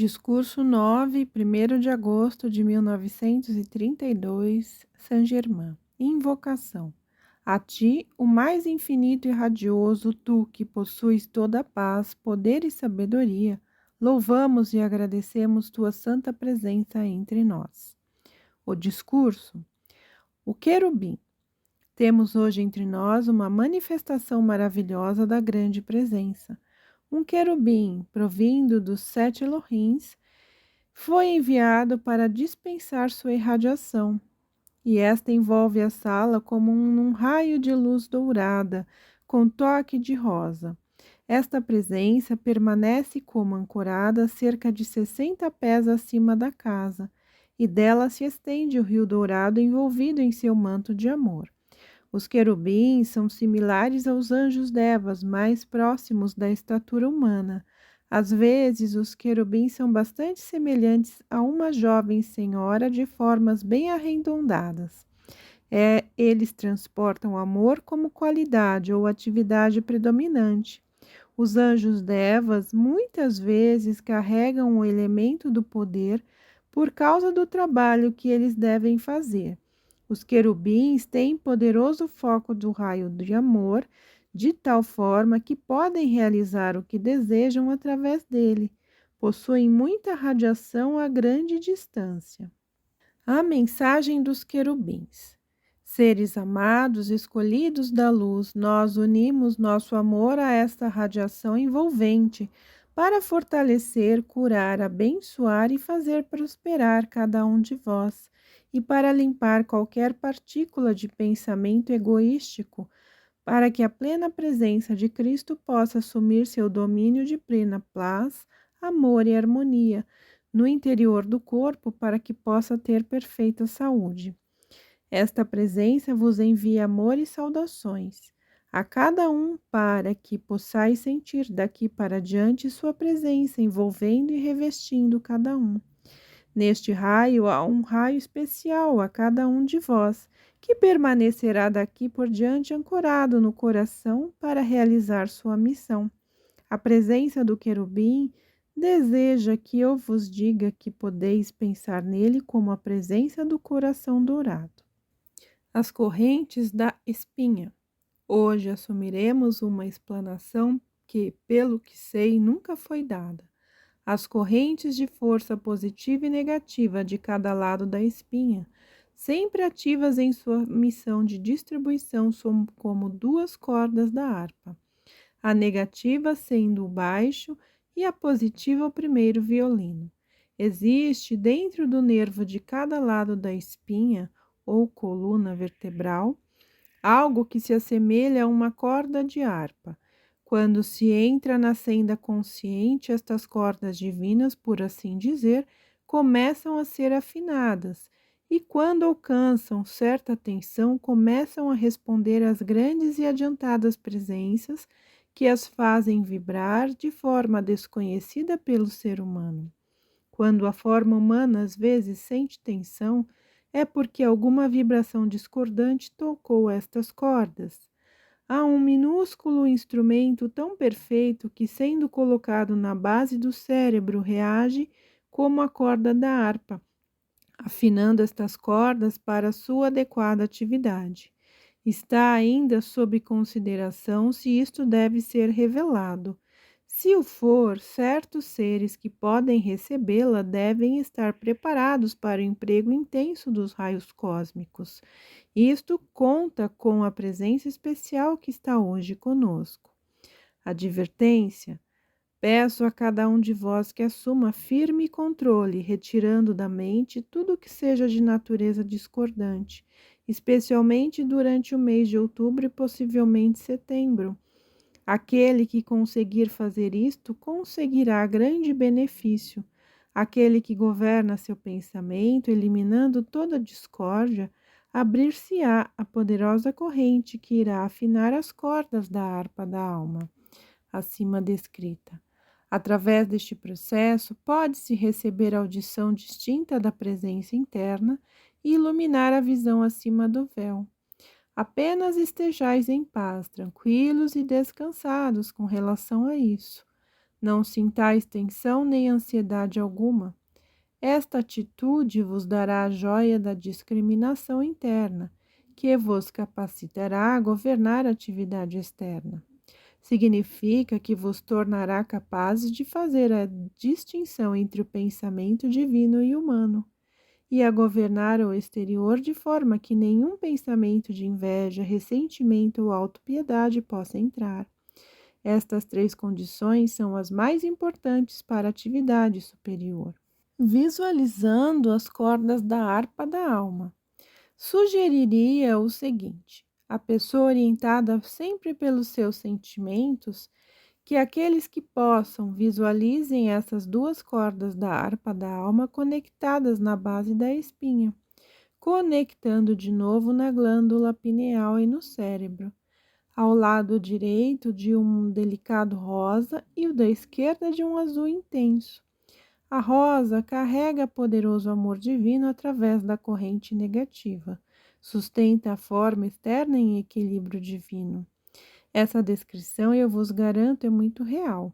Discurso 9, 1º de agosto de 1932, Saint-Germain. Invocação. A ti, o mais infinito e radioso, tu que possuis toda a paz, poder e sabedoria, louvamos e agradecemos tua santa presença entre nós. O discurso. O querubim. Temos hoje entre nós uma manifestação maravilhosa da grande presença. Um querubim, provindo dos 7 Elohims, foi enviado para dispensar sua irradiação, e esta envolve a sala como num raio de luz dourada, com toque de rosa. Esta presença permanece como ancorada a cerca de 60 pés acima da casa, e dela se estende o rio dourado envolvido em seu manto de amor. Os querubins são similares aos anjos devas, mais próximos da estatura humana. Às vezes, os querubins são bastante semelhantes a uma jovem senhora de formas bem arredondadas. Eles transportam amor como qualidade ou atividade predominante. Os anjos devas muitas vezes carregam o elemento do poder por causa do trabalho que eles devem fazer. Os querubins têm poderoso foco do raio de amor, de tal forma que podem realizar o que desejam através dele. Possuem muita radiação a grande distância. A mensagem dos querubins. Seres amados, escolhidos da luz, nós unimos nosso amor a esta radiação envolvente para fortalecer, curar, abençoar e fazer prosperar cada um de vós, e para limpar qualquer partícula de pensamento egoístico, para que a plena presença de Cristo possa assumir seu domínio de plena paz, amor e harmonia no interior do corpo, para que possa ter perfeita saúde. Esta presença vos envia amor e saudações a cada um, para que possais sentir daqui para diante sua presença envolvendo e revestindo cada um. Neste raio há um raio especial a cada um de vós, que permanecerá daqui por diante ancorado no coração para realizar sua missão. A presença do querubim deseja que eu vos diga que podeis pensar nele como a presença do coração dourado. As correntes da espinha. Hoje assumiremos uma explanação que, pelo que sei, nunca foi dada. As correntes de força positiva e negativa de cada lado da espinha, sempre ativas em sua missão de distribuição, são como duas cordas da harpa. A negativa sendo o baixo e a positiva o primeiro violino. Existe dentro do nervo de cada lado da espinha, ou coluna vertebral, algo que se assemelha a uma corda de harpa. Quando se entra na senda consciente, estas cordas divinas, por assim dizer, começam a ser afinadas, e quando alcançam certa tensão, começam a responder às grandes e adiantadas presenças que as fazem vibrar de forma desconhecida pelo ser humano. Quando a forma humana às vezes sente tensão, é porque alguma vibração discordante tocou estas cordas. Há um minúsculo instrumento tão perfeito que, sendo colocado na base do cérebro, reage como a corda da harpa, afinando estas cordas para sua adequada atividade. Está ainda sob consideração se isto deve ser revelado. Se o for, certos seres que podem recebê-la devem estar preparados para o emprego intenso dos raios cósmicos. Isto conta com a presença especial que está hoje conosco. Advertência: peço a cada um de vós que assuma firme controle, retirando da mente tudo que seja de natureza discordante, especialmente durante o mês de outubro e possivelmente setembro. Aquele que conseguir fazer isto conseguirá grande benefício. Aquele que governa seu pensamento, eliminando toda discórdia, abrir-se-á a poderosa corrente que irá afinar as cordas da harpa da alma, acima descrita. Através deste processo, pode-se receber audição distinta da presença interna e iluminar a visão acima do véu. Apenas estejais em paz, tranquilos e descansados com relação a isso. Não sintais tensão nem ansiedade alguma. Esta atitude vos dará a joia da discriminação interna, que vos capacitará a governar a atividade externa. Significa que vos tornará capazes de fazer a distinção entre o pensamento divino e humano, e a governar o exterior de forma que nenhum pensamento de inveja, ressentimento ou autopiedade possa entrar. Estas três condições são as mais importantes para a atividade superior. Visualizando as cordas da harpa da alma, sugeriria o seguinte: a pessoa orientada sempre pelos seus sentimentos, que aqueles que possam visualizem essas duas cordas da harpa da alma conectadas na base da espinha, conectando de novo na glândula pineal e no cérebro, ao lado direito de um delicado rosa e o da esquerda de um azul intenso. A rosa carrega poderoso amor divino através da corrente negativa, sustenta a forma externa em equilíbrio divino. Essa descrição, eu vos garanto, é muito real,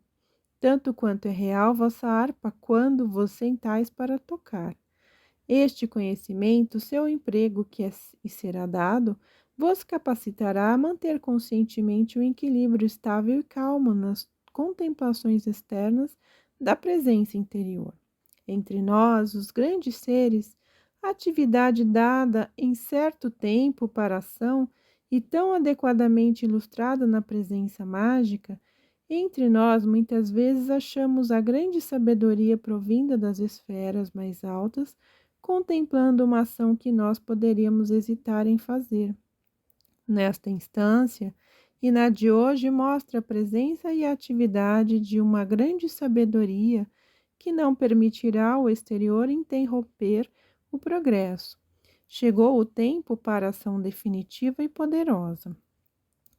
tanto quanto é real vossa harpa quando vos sentais para tocar. Este conhecimento, seu emprego que e será dado, vos capacitará a manter conscientemente o equilíbrio estável e calmo nas contemplações externas da presença interior. Entre nós, os grandes seres, a atividade dada em certo tempo para ação e tão adequadamente ilustrada na presença mágica, entre nós muitas vezes achamos a grande sabedoria provinda das esferas mais altas, contemplando uma ação que nós poderíamos hesitar em fazer. Nesta instância, e na de hoje mostra a presença e a atividade de uma grande sabedoria que não permitirá ao exterior interromper o progresso. Chegou o tempo para a ação definitiva e poderosa.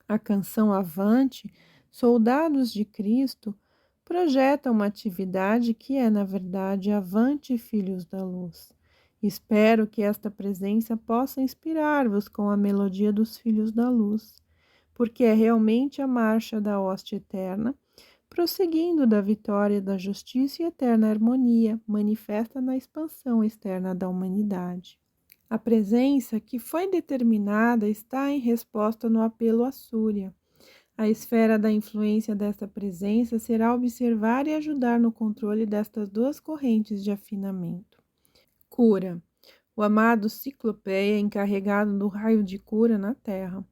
A canção Avante, Soldados de Cristo, projeta uma atividade que é, na verdade, Avante, Filhos da Luz. Espero que esta presença possa inspirar-vos com a melodia dos Filhos da Luz, porque é realmente a marcha da hoste eterna, prosseguindo da vitória da justiça e eterna harmonia, manifesta na expansão externa da humanidade. A presença que foi determinada está em resposta no apelo à Súria. A esfera da influência desta presença será observar e ajudar no controle destas duas correntes de afinamento. Cura. O amado Ciclopeia é encarregado do raio de cura na Terra.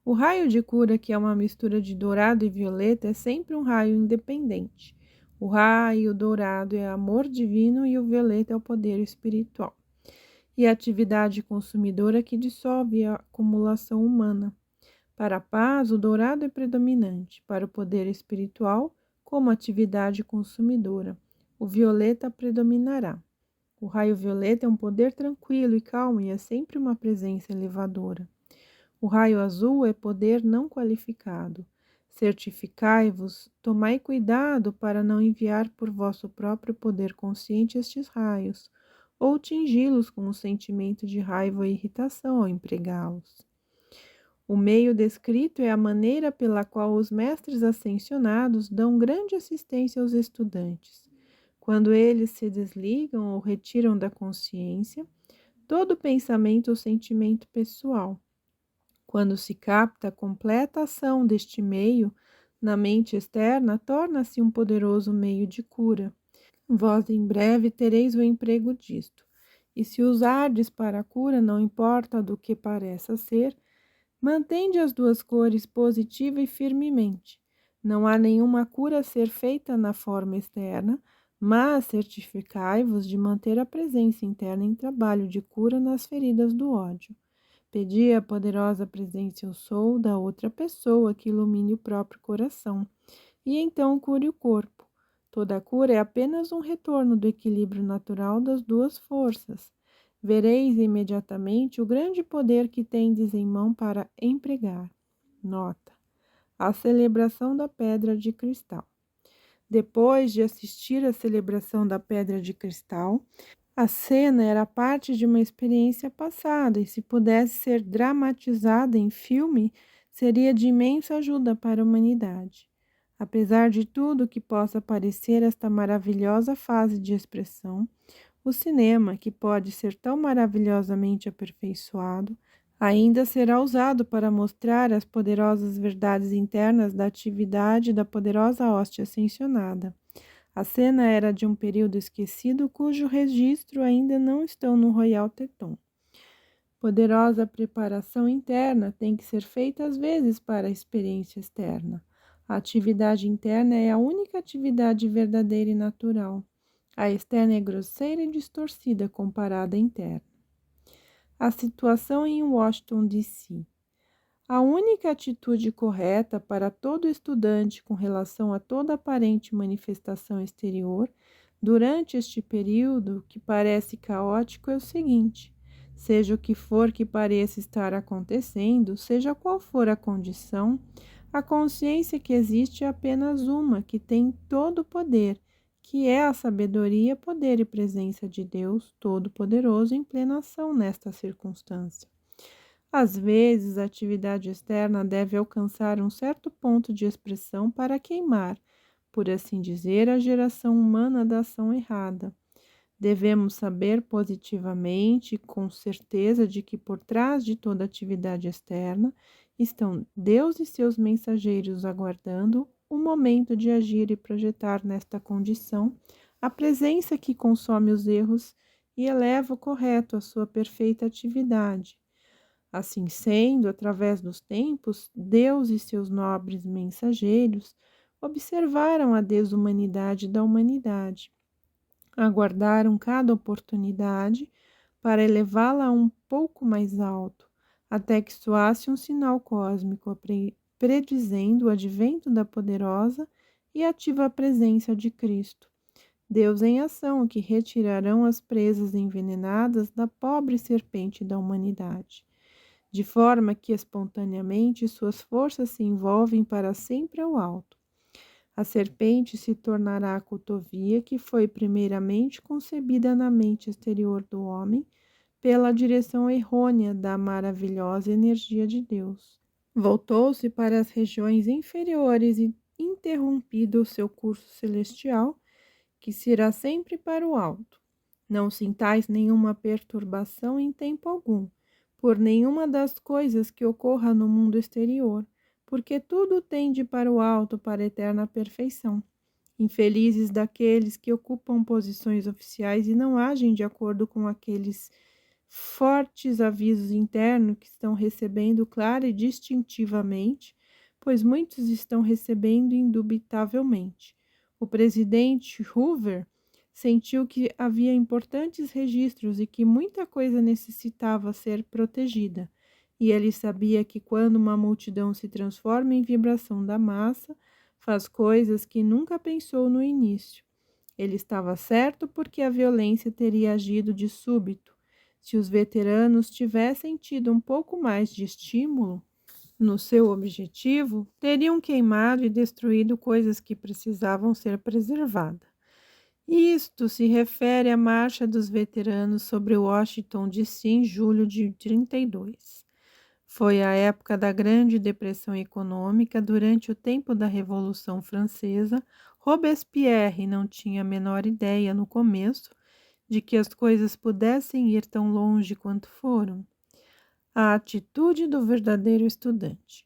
O raio de cura, que é uma mistura de dourado e violeta, é sempre um raio independente. O raio dourado é amor divino e o violeta é o poder espiritual. E a atividade consumidora que dissolve a acumulação humana. Para a paz, o dourado é predominante. Para o poder espiritual, como atividade consumidora, o violeta predominará. O raio violeta é um poder tranquilo e calmo e é sempre uma presença elevadora. O raio azul é poder não qualificado. Certificai-vos, tomai cuidado para não enviar por vosso próprio poder consciente estes raios, ou tingi-los com um sentimento de raiva ou irritação ao empregá-los. O meio descrito é a maneira pela qual os mestres ascensionados dão grande assistência aos estudantes. Quando eles se desligam ou retiram da consciência todo pensamento ou sentimento pessoal. Quando se capta a completa ação deste meio na mente externa, torna-se um poderoso meio de cura. Vós em breve tereis o emprego disto, e se usardes para a cura, não importa do que pareça ser, mantende as duas cores positiva e firmemente. Não há nenhuma cura a ser feita na forma externa, mas certificai-vos de manter a presença interna em trabalho de cura nas feridas do ódio. Pedi a poderosa presença eu sou da outra pessoa que ilumine o próprio coração, e então cure o corpo. Toda cura é apenas um retorno do equilíbrio natural das duas forças. Vereis imediatamente o grande poder que tendes em mão para empregar. Nota: a celebração da pedra de cristal. Depois de assistir à celebração da pedra de cristal, a cena era parte de uma experiência passada e, se pudesse ser dramatizada em filme, seria de imensa ajuda para a humanidade. Apesar de tudo que possa parecer esta maravilhosa fase de expressão, o cinema, que pode ser tão maravilhosamente aperfeiçoado, ainda será usado para mostrar as poderosas verdades internas da atividade da poderosa hóstia ascensionada. A cena era de um período esquecido cujo registro ainda não estão no Royal Teton. Poderosa preparação interna tem que ser feita às vezes para a experiência externa. A atividade interna é a única atividade verdadeira e natural. A externa é grosseira e distorcida comparada à interna. A situação em Washington, D.C. A única atitude correta para todo estudante com relação a toda aparente manifestação exterior durante este período que parece caótico é o seguinte: seja o que for que pareça estar acontecendo, seja qual for a condição, a consciência que existe é apenas uma, que tem todo o poder, que é a sabedoria, poder e presença de Deus Todo-Poderoso em plena ação nesta circunstância. Às vezes, a atividade externa deve alcançar um certo ponto de expressão para queimar, por assim dizer, a geração humana da ação errada. Devemos saber positivamente, com certeza, de que por trás de toda atividade externa estão Deus e seus mensageiros aguardando o momento de agir e projetar nesta condição a presença que consome os erros e eleva o correto à sua perfeita atividade. Assim sendo, através dos tempos, Deus e seus nobres mensageiros observaram a desumanidade da humanidade, aguardaram cada oportunidade para elevá-la um pouco mais alto, até que soasse um sinal cósmico predizendo o advento da poderosa e ativa presença de Cristo. Deus em ação, que retirarão as presas envenenadas da pobre serpente da humanidade, de forma que espontaneamente suas forças se envolvem para sempre ao alto. A serpente se tornará a cotovia que foi primeiramente concebida na mente exterior do homem pela direção errônea da maravilhosa energia de Deus. Voltou-se para as regiões inferiores e interrompido o seu curso celestial, que se irá sempre para o alto. Não sintais nenhuma perturbação em tempo algum, por nenhuma das coisas que ocorra no mundo exterior, porque tudo tende para o alto, para a eterna perfeição. Infelizes daqueles que ocupam posições oficiais e não agem de acordo com aqueles fortes avisos internos que estão recebendo clara e distintivamente, pois muitos estão recebendo indubitavelmente. O presidente Hoover sentiu que havia importantes registros e que muita coisa necessitava ser protegida, e ele sabia que quando uma multidão se transforma em vibração da massa, faz coisas que nunca pensou no início. Ele estava certo porque a violência teria agido de súbito. Se os veteranos tivessem tido um pouco mais de estímulo no seu objetivo, teriam queimado e destruído coisas que precisavam ser preservadas. Isto se refere à marcha dos veteranos sobre Washington, D.C. em julho de 32. Foi a época da Grande Depressão Econômica. Durante o tempo da Revolução Francesa, Robespierre não tinha a menor ideia no começo de que as coisas pudessem ir tão longe quanto foram. A atitude do verdadeiro estudante.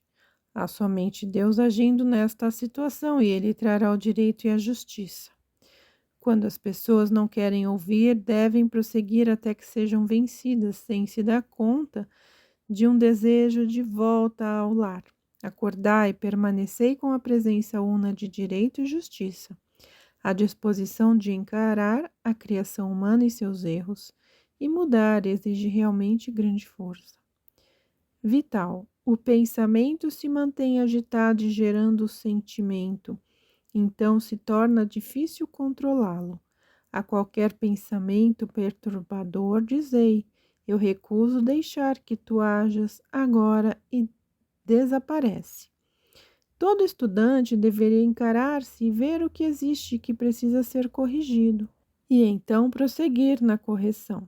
Há somente Deus agindo nesta situação e Ele trará o direito e a justiça. Quando as pessoas não querem ouvir, devem prosseguir até que sejam vencidas, sem se dar conta de um desejo de volta ao lar. Acordai e permanecei com a presença una de direito e justiça, a disposição de encarar a criação humana e seus erros, e mudar exige realmente grande força. Vital. O pensamento se mantém agitado e gerando o sentimento, então se torna difícil controlá-lo. A qualquer pensamento perturbador, dizei: eu recuso deixar que tu hajas agora, e desaparece. Todo estudante deveria encarar-se e ver o que existe que precisa ser corrigido, e então prosseguir na correção.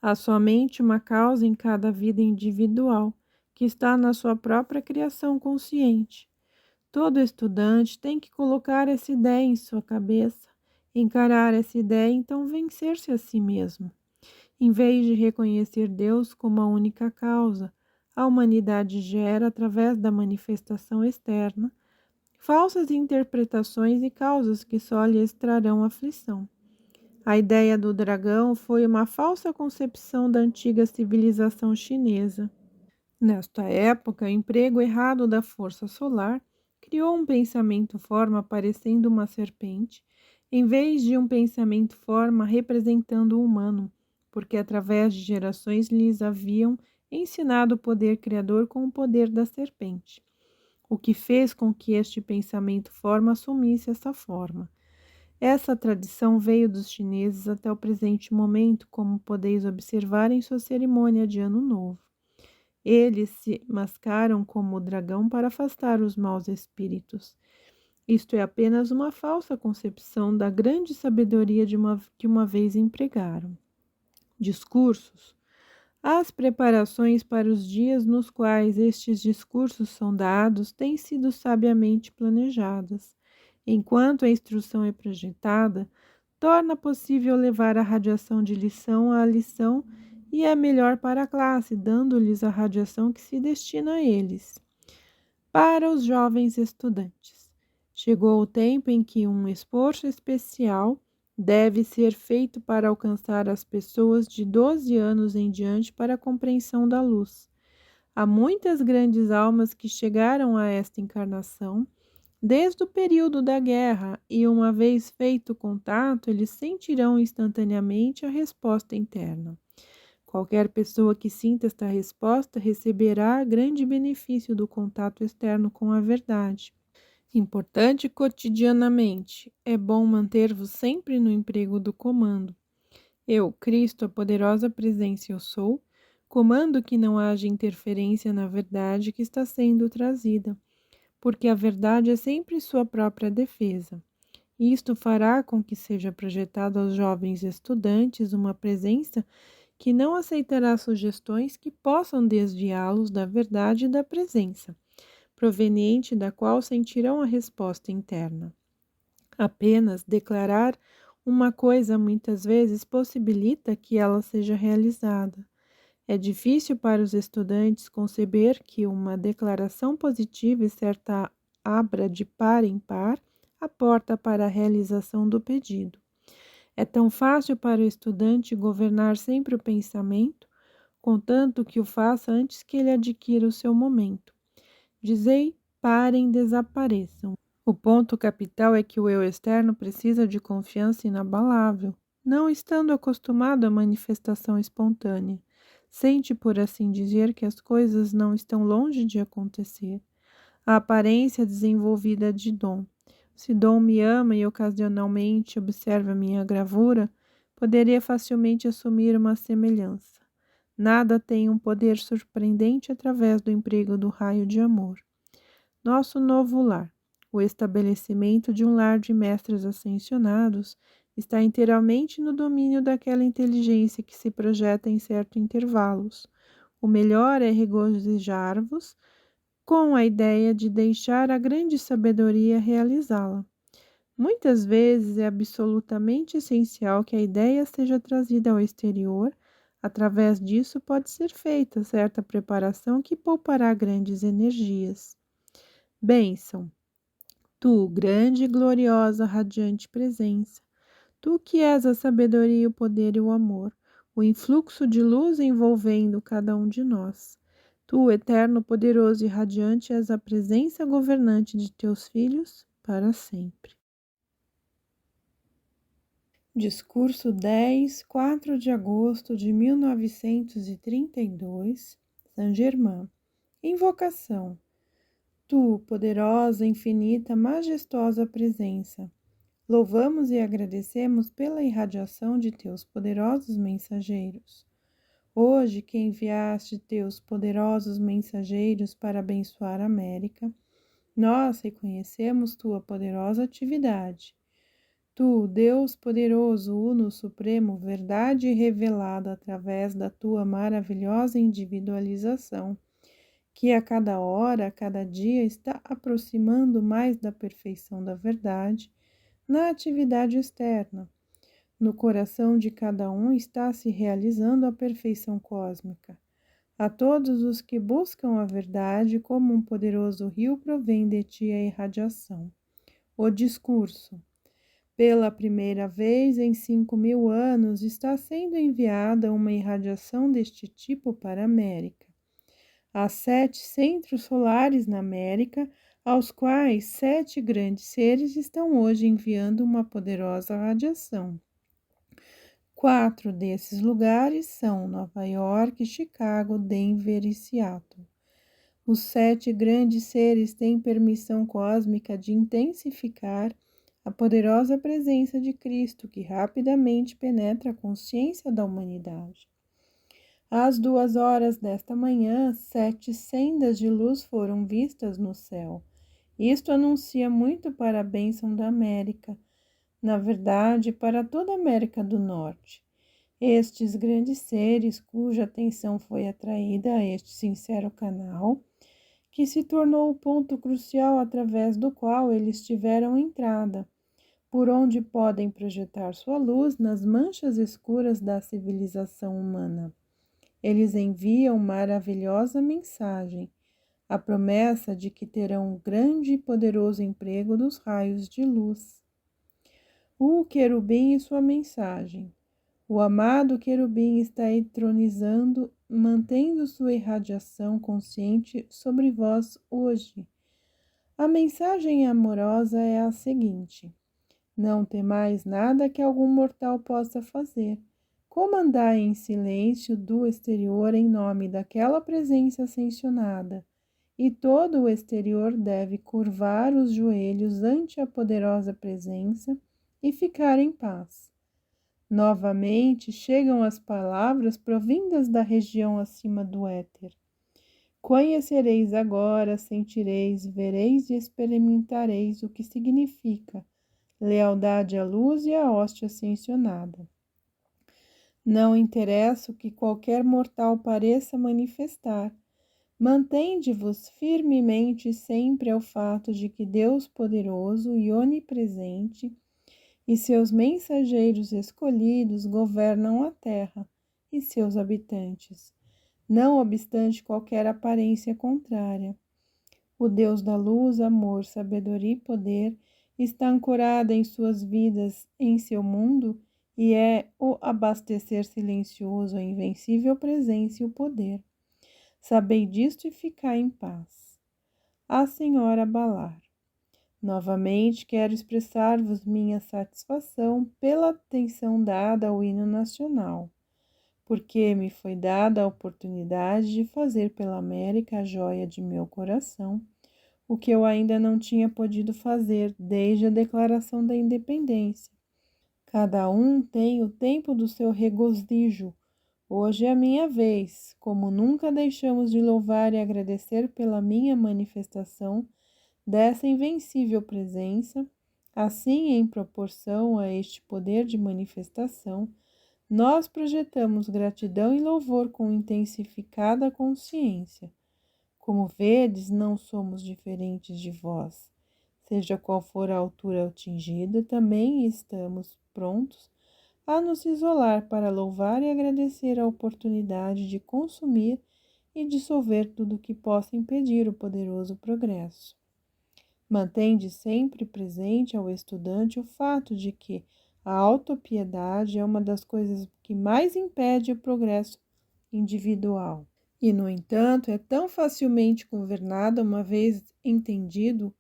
Há somente uma causa em cada vida individual, que está na sua própria criação consciente. Todo estudante tem que colocar essa ideia em sua cabeça, encarar essa ideia e então vencer-se a si mesmo. Em vez de reconhecer Deus como a única causa, a humanidade gera, através da manifestação externa, falsas interpretações e causas que só lhes trarão aflição. A ideia do dragão foi uma falsa concepção da antiga civilização chinesa. Nesta época, o emprego errado da força solar criou um pensamento-forma parecendo uma serpente, em vez de um pensamento-forma representando o humano, porque através de gerações lhes haviam ensinado o poder criador com o poder da serpente, o que fez com que este pensamento-forma assumisse essa forma. Essa tradição veio dos chineses até o presente momento, como podeis observar em sua cerimônia de Ano Novo. Eles se mascaram como o dragão para afastar os maus espíritos. Isto é apenas uma falsa concepção da grande sabedoria que uma vez empregaram. Discursos. As preparações para os dias nos quais estes discursos são dados têm sido sabiamente planejadas. Enquanto a instrução é projetada, torna possível levar a radiação de lição a lição e é melhor para a classe, dando-lhes a radiação que se destina a eles. Para os jovens estudantes, chegou o tempo em que um esforço especial deve ser feito para alcançar as pessoas de 12 anos em diante para a compreensão da luz. Há muitas grandes almas que chegaram a esta encarnação desde o período da guerra, e uma vez feito o contato, eles sentirão instantaneamente a resposta interna. Qualquer pessoa que sinta esta resposta receberá grande benefício do contato externo com a verdade. Importante cotidianamente, é bom manter-vos sempre no emprego do comando. Eu, Cristo, a poderosa presença eu sou, comando que não haja interferência na verdade que está sendo trazida, porque a verdade é sempre sua própria defesa. Isto fará com que seja projetado aos jovens estudantes uma presença que não aceitará sugestões que possam desviá-los da verdade e da presença, proveniente da qual sentirão a resposta interna. Apenas declarar uma coisa muitas vezes possibilita que ela seja realizada. É difícil para os estudantes conceber que uma declaração positiva e certa abra de par em par a porta para a realização do pedido. É tão fácil para o estudante governar sempre o pensamento, contanto que o faça antes que ele adquira o seu momento. Dizei, parem, desapareçam. O ponto capital é que o eu externo precisa de confiança inabalável, não estando acostumado à manifestação espontânea. Sente, por assim dizer, que as coisas não estão longe de acontecer. A aparência desenvolvida de dom. Se Dom me ama e ocasionalmente observa minha gravura, poderia facilmente assumir uma semelhança. Nada tem um poder surpreendente através do emprego do raio de amor. Nosso novo lar, o estabelecimento de um lar de mestres ascensionados, está inteiramente no domínio daquela inteligência que se projeta em certos intervalos. O melhor é regozijar-vos com a ideia de deixar a grande sabedoria realizá-la. Muitas vezes é absolutamente essencial que a ideia seja trazida ao exterior. Através disso pode ser feita certa preparação que poupará grandes energias. Bênção. Tu, grande, gloriosa, radiante presença, tu que és a sabedoria, o poder e o amor, o influxo de luz envolvendo cada um de nós. Tu, eterno, poderoso e radiante, és a presença governante de teus filhos para sempre. Discurso 10, 4 de agosto de 1932, Saint-Germain. Invocação. Tu, poderosa, infinita, majestosa presença, louvamos e agradecemos pela irradiação de teus poderosos mensageiros. Hoje que enviaste teus poderosos mensageiros para abençoar a América, nós reconhecemos tua poderosa atividade. Tu, Deus poderoso, uno supremo, verdade revelada através da tua maravilhosa individualização, que a cada hora, a cada dia está aproximando mais da perfeição da verdade na atividade externa. No coração de cada um está se realizando a perfeição cósmica. A todos os que buscam a verdade, como um poderoso rio, provém de ti a irradiação. O discurso. Pela primeira vez em 5.000 anos está sendo enviada uma irradiação deste tipo para a América. Há 7 centros solares na América, aos quais 7 grandes seres estão hoje enviando uma poderosa radiação. 4 desses lugares são Nova York, Chicago, Denver e Seattle. Os 7 grandes seres têm permissão cósmica de intensificar a poderosa presença de Cristo, que rapidamente penetra a consciência da humanidade. Às 2 horas desta manhã, 7 sendas de luz foram vistas no céu. Isto anuncia muito para a bênção da América, na verdade, para toda a América do Norte. Estes grandes seres, cuja atenção foi atraída a este sincero canal, que se tornou o ponto crucial através do qual eles tiveram entrada, por onde podem projetar sua luz nas manchas escuras da civilização humana. Eles enviam maravilhosa mensagem, a promessa de que terão um grande e poderoso emprego dos raios de luz. O querubim e sua mensagem. O amado querubim está entronizando, mantendo sua irradiação consciente sobre vós hoje. A mensagem amorosa é a seguinte: não temais nada que algum mortal possa fazer. Comandai em silêncio do exterior em nome daquela presença ascensionada, e todo o exterior deve curvar os joelhos ante a poderosa presença e ficar em paz. Novamente chegam as palavras provindas da região acima do éter. Conhecereis agora, sentireis, vereis e experimentareis o que significa lealdade à luz e à hóstia ascensionada. Não interessa o que qualquer mortal pareça manifestar. Mantende-vos firmemente sempre ao fato de que Deus poderoso e onipresente e seus mensageiros escolhidos governam a terra e seus habitantes, não obstante qualquer aparência contrária. O Deus da luz, amor, sabedoria e poder está ancorado em suas vidas, em seu mundo, e é o abastecer silencioso, a invencível presença e o poder. Sabei disto e ficai em paz. A Senhora Balar. Novamente quero expressar-vos minha satisfação pela atenção dada ao hino nacional, porque me foi dada a oportunidade de fazer pela América a joia de meu coração, o que eu ainda não tinha podido fazer desde a declaração da independência. Cada um tem o tempo do seu regozijo. Hoje é a minha vez, como nunca deixamos de louvar e agradecer pela minha manifestação dessa invencível presença, assim, em proporção a este poder de manifestação, nós projetamos gratidão e louvor com intensificada consciência. Como vedes, não somos diferentes de vós. Seja qual for a altura atingida, também estamos prontos a nos isolar para louvar e agradecer a oportunidade de consumir e dissolver tudo que possa impedir o poderoso progresso. Mantende sempre presente ao estudante o fato de que a autopiedade é uma das coisas que mais impede o progresso individual. E, no entanto, é tão facilmente governada, uma vez entendido.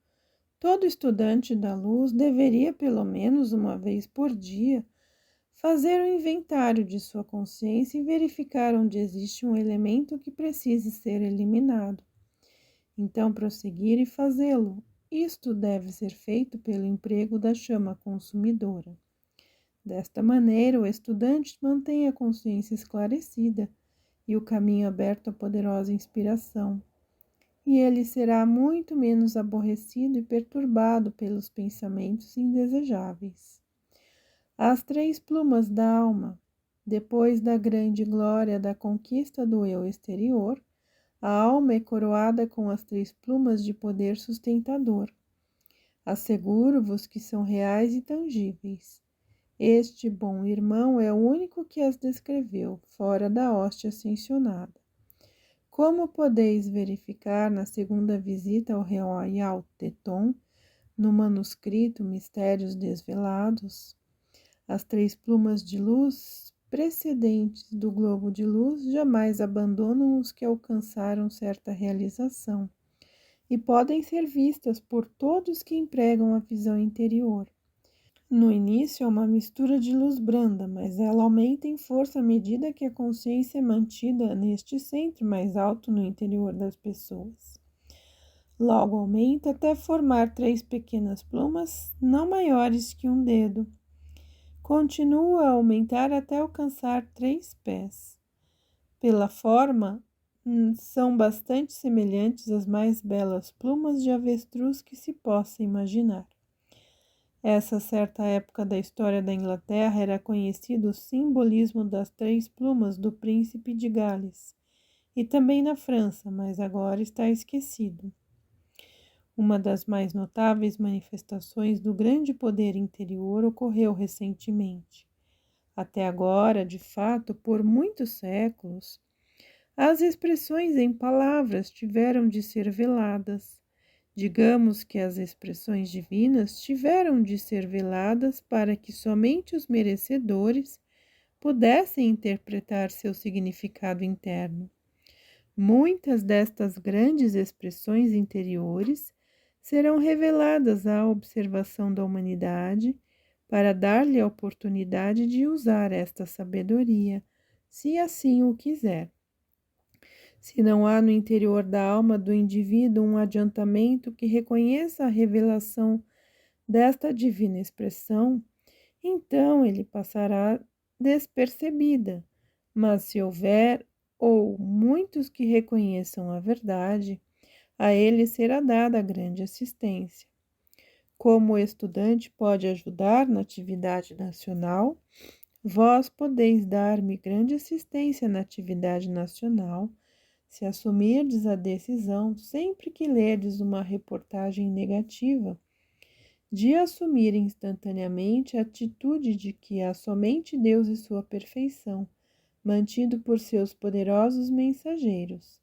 Todo estudante da luz deveria, pelo menos uma vez por dia, fazer um inventário de sua consciência e verificar onde existe um elemento que precise ser eliminado. Então, prosseguir e fazê-lo. Isto deve ser feito pelo emprego da chama consumidora. Desta maneira, o estudante mantém a consciência esclarecida e o caminho aberto à poderosa inspiração, e ele será muito menos aborrecido e perturbado pelos pensamentos indesejáveis. As 3 plumas da alma. Depois da grande glória da conquista do eu exterior, A alma é coroada com as 3 plumas de poder sustentador. Asseguro-vos que são reais e tangíveis. Este bom irmão é o único que as descreveu, fora da hoste ascensionada. Como podeis verificar na segunda visita ao Royal Teton, no manuscrito Mistérios Desvelados, as 3 plumas de luz precedentes do globo de luz jamais abandonam os que alcançaram certa realização e podem ser vistas por todos que empregam a visão interior. No início é uma mistura de luz branda, mas ela aumenta em força à medida que a consciência é mantida neste centro mais alto no interior das pessoas. Logo aumenta até formar 3 pequenas plumas, não maiores que um dedo. Continua a aumentar até alcançar 3 pés. Pela forma, são bastante semelhantes às mais belas plumas de avestruz que se possa imaginar. Essa certa época da história da Inglaterra era conhecido o simbolismo das 3 plumas do príncipe de Gales, e também na França, mas agora está esquecido. Uma das mais notáveis manifestações do grande poder interior ocorreu recentemente. Até agora, de fato, por muitos séculos, as expressões em palavras tiveram de ser veladas. Digamos que as expressões divinas tiveram de ser veladas para que somente os merecedores pudessem interpretar seu significado interno. Muitas destas grandes expressões interiores serão reveladas à observação da humanidade para dar-lhe a oportunidade de usar esta sabedoria, se assim o quiser. Se não há no interior da alma do indivíduo um adiantamento que reconheça a revelação desta divina expressão, então ele passará despercebida. Mas se houver ou muitos que reconheçam a verdade, a ele será dada grande assistência. Como o estudante pode ajudar na atividade nacional, vós podeis dar-me grande assistência na atividade nacional, se assumirdes a decisão, sempre que lerdes uma reportagem negativa, de assumir instantaneamente a atitude de que há somente Deus e sua perfeição, mantido por seus poderosos mensageiros.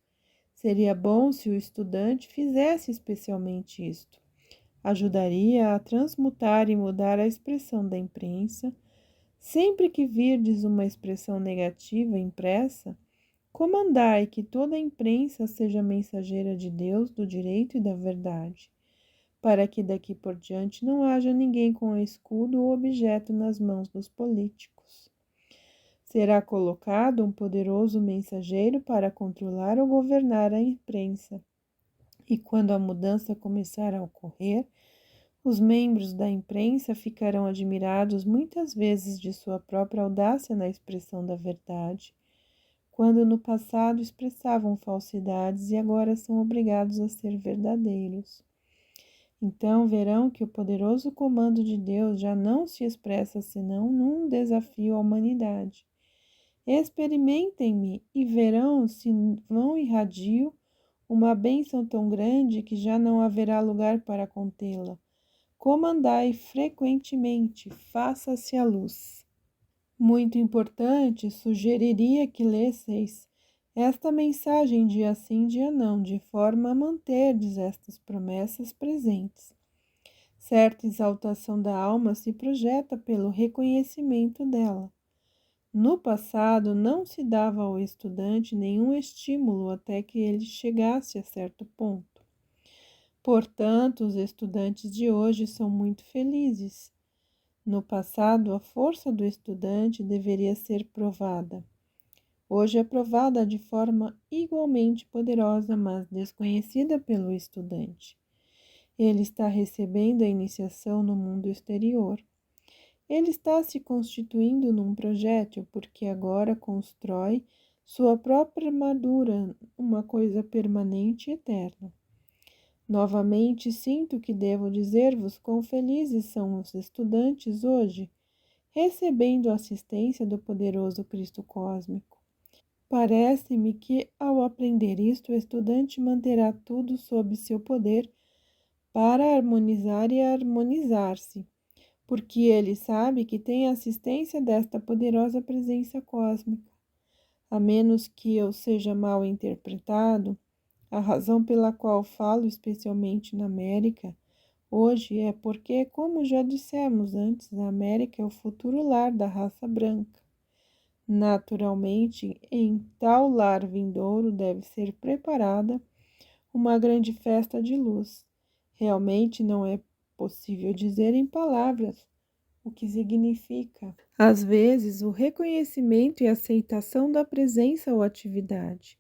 Seria bom se o estudante fizesse especialmente isto. Ajudaria a transmutar e mudar a expressão da imprensa. Sempre que virdes uma expressão negativa impressa, comandai que toda a imprensa seja mensageira de Deus, do direito e da verdade, para que daqui por diante não haja ninguém com escudo ou objeto nas mãos dos políticos. Será colocado um poderoso mensageiro para controlar ou governar a imprensa. E quando a mudança começar a ocorrer, os membros da imprensa ficarão admirados muitas vezes de sua própria audácia na expressão da verdade, quando no passado expressavam falsidades e agora são obrigados a ser verdadeiros. Então verão que o poderoso comando de Deus já não se expressa senão num desafio à humanidade. Experimentem-me e verão se vão irradio uma bênção tão grande que já não haverá lugar para contê-la. Comandai frequentemente, faça-se a luz. Muito importante, sugeriria que lesseis esta mensagem dia sim, dia não, de forma a manterdes estas promessas presentes. Certa exaltação da alma se projeta pelo reconhecimento dela. No passado, não se dava ao estudante nenhum estímulo até que ele chegasse a certo ponto. Portanto, os estudantes de hoje são muito felizes. No passado, a força do estudante deveria ser provada. Hoje é provada de forma igualmente poderosa, mas desconhecida pelo estudante. Ele está recebendo a iniciação no mundo exterior. Ele está se constituindo num projétil, porque agora constrói sua própria armadura, uma coisa permanente e eterna. Novamente sinto que devo dizer-vos quão felizes são os estudantes hoje, recebendo a assistência do poderoso Cristo cósmico. Parece-me que, ao aprender isto, o estudante manterá tudo sob seu poder para harmonizar e harmonizar-se, porque ele sabe que tem a assistência desta poderosa presença cósmica. A menos que eu seja mal interpretado, a razão pela qual falo especialmente na América hoje é porque, como já dissemos antes, a América é o futuro lar da raça branca. Naturalmente, em tal lar vindouro deve ser preparada uma grande festa de luz. Realmente não é possível dizer em palavras o que significa. Às vezes, o reconhecimento e aceitação da presença ou atividade.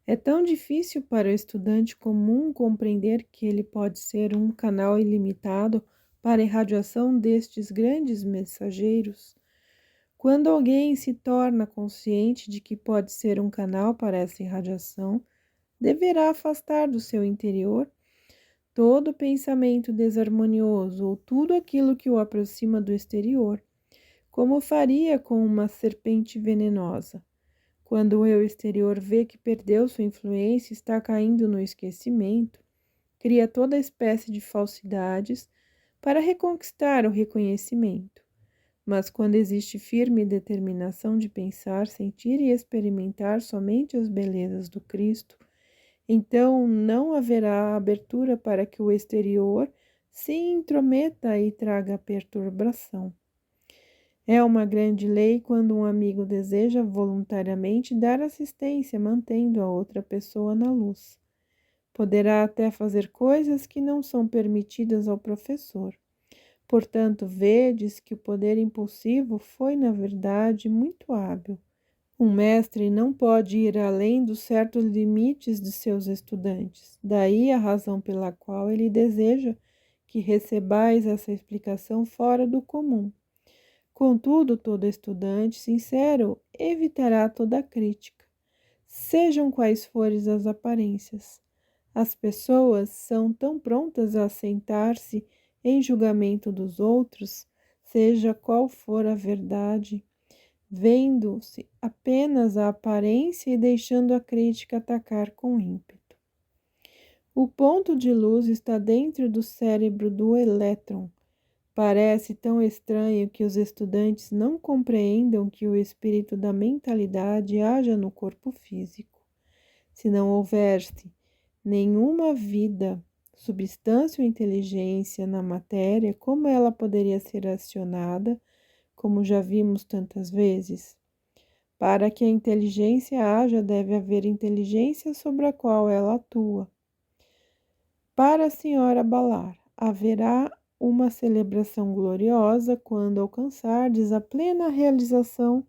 É tão difícil para o estudante comum compreender que ele pode ser um canal ilimitado para a irradiação destes grandes mensageiros. Quando alguém se torna consciente de que pode ser um canal para essa irradiação, deverá afastar do seu interior todo pensamento desarmonioso ou tudo aquilo que o aproxima do exterior, como faria com uma serpente venenosa. Quando o eu exterior vê que perdeu sua influência e está caindo no esquecimento, cria toda espécie de falsidades para reconquistar o reconhecimento. Mas quando existe firme determinação de pensar, sentir e experimentar somente as belezas do Cristo, então não haverá abertura para que o exterior se intrometa e traga perturbação. É uma grande lei quando um amigo deseja voluntariamente dar assistência, mantendo a outra pessoa na luz. Poderá até fazer coisas que não são permitidas ao professor. Portanto, vedes que o poder impulsivo foi, na verdade, muito hábil. Um mestre não pode ir além dos certos limites de seus estudantes. Daí a razão pela qual ele deseja que recebais essa explicação fora do comum. Contudo, todo estudante sincero evitará toda crítica, sejam quais forem as aparências. As pessoas são tão prontas a sentar-se em julgamento dos outros, seja qual for a verdade, vendo-se apenas a aparência e deixando a crítica atacar com ímpeto. O ponto de luz está dentro do cérebro do elétron. Parece tão estranho que os estudantes não compreendam que o espírito da mentalidade haja no corpo físico. Se não houvesse nenhuma vida, substância ou inteligência na matéria, como ela poderia ser acionada, como já vimos tantas vezes? Para que a inteligência haja, deve haver inteligência sobre a qual ela atua. Para a senhora Ballard, haverá uma celebração gloriosa quando alcançardes a plena realização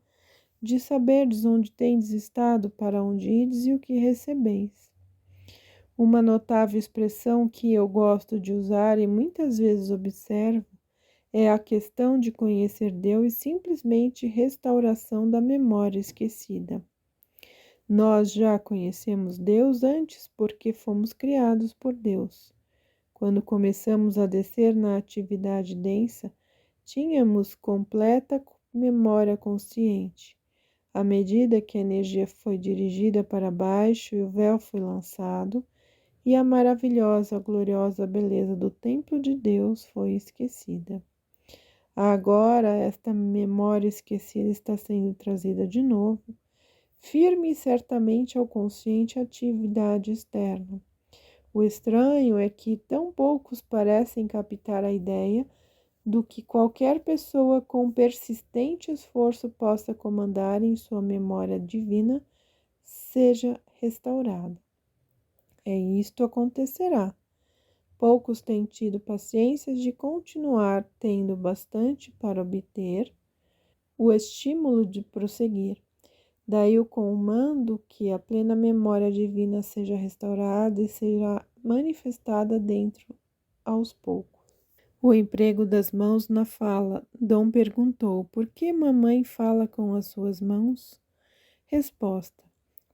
de saberdes onde tendes estado, para onde ides e o que recebeis. Uma notável expressão que eu gosto de usar e muitas vezes observo é a questão de conhecer Deus e simplesmente restauração da memória esquecida. Nós já conhecemos Deus antes porque fomos criados por Deus. Quando começamos a descer na atividade densa, tínhamos completa memória consciente. À medida que a energia foi dirigida para baixo e o véu foi lançado, e a maravilhosa, gloriosa beleza do templo de Deus foi esquecida. Agora, esta memória esquecida está sendo trazida de novo, firme e certamente ao consciente atividade externa. O estranho é que tão poucos parecem captar a ideia do que qualquer pessoa com persistente esforço possa comandar em sua memória divina seja restaurada. Isto acontecerá. Poucos têm tido paciência de continuar tendo bastante para obter o estímulo de prosseguir. Daí o comando que a plena memória divina seja restaurada e seja manifestada dentro aos poucos. O emprego das mãos na fala. Dom perguntou: por que mamãe fala com as suas mãos? Resposta: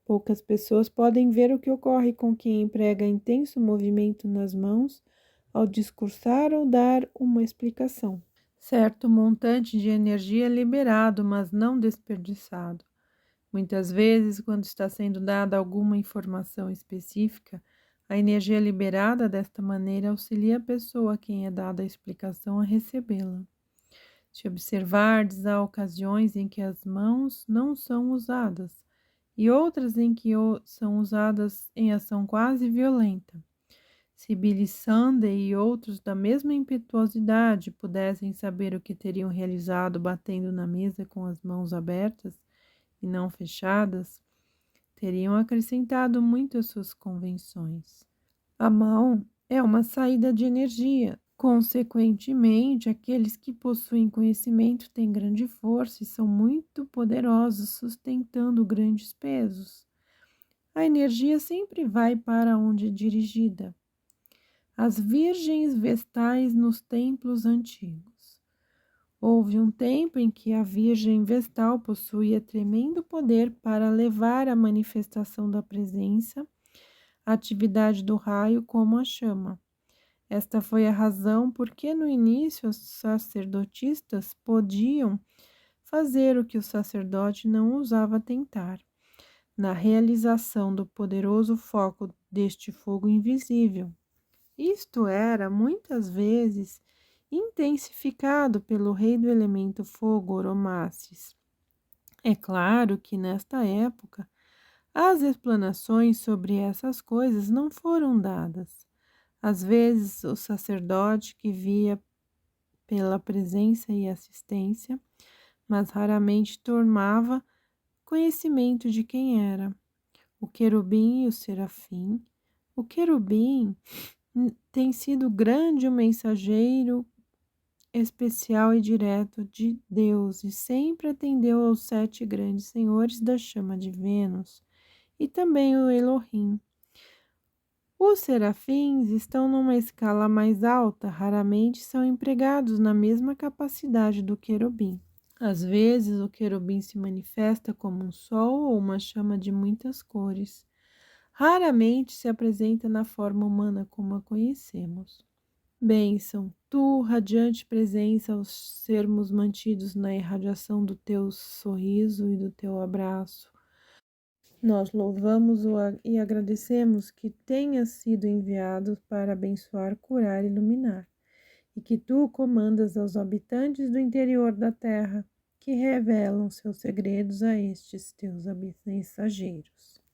poucas pessoas podem ver o que ocorre com quem emprega intenso movimento nas mãos ao discursar ou dar uma explicação. Certo montante de energia é liberado, mas não desperdiçado. Muitas vezes, quando está sendo dada alguma informação específica, a energia liberada desta maneira auxilia a pessoa a quem é dada a explicação a recebê-la. Se observardes, há ocasiões em que as mãos não são usadas e outras em que são usadas em ação quase violenta. Se Billy Sunday e outros da mesma impetuosidade pudessem saber o que teriam realizado batendo na mesa com as mãos abertas e não fechadas, teriam acrescentado muito às suas convenções. A mão é uma saída de energia. Consequentemente, aqueles que possuem conhecimento têm grande força e são muito poderosos, sustentando grandes pesos. A energia sempre vai para onde é dirigida. As virgens vestais nos templos antigos. Houve um tempo em que a Virgem Vestal possuía tremendo poder para levar a manifestação da presença, a atividade do raio como a chama. Esta foi a razão por que no início os sacerdotistas podiam fazer o que o sacerdote não ousava tentar, na realização do poderoso foco deste fogo invisível. Isto era, muitas vezes, intensificado pelo rei do elemento fogo, Oromasdes. É claro que, nesta época, as explanações sobre essas coisas não foram dadas. Às vezes, o sacerdote que via pela presença e assistência, mas raramente tomava conhecimento de quem era. O querubim e o serafim. O querubim tem sido grande o mensageiro especial e direto de Deus e sempre atendeu aos 7 grandes senhores da chama de Vênus e também o Elohim. Os serafins estão numa escala mais alta, raramente são empregados na mesma capacidade do querubim. Às vezes, o querubim se manifesta como um sol ou uma chama de muitas cores. Raramente se apresenta na forma humana como a conhecemos. Bênção, tu, radiante presença, ao sermos mantidos na irradiação do teu sorriso e do teu abraço, nós louvamos e agradecemos que tenhas sido enviado para abençoar, curar e iluminar, e que tu comandas aos habitantes do interior da terra, que revelam seus segredos a estes teus mensageiros.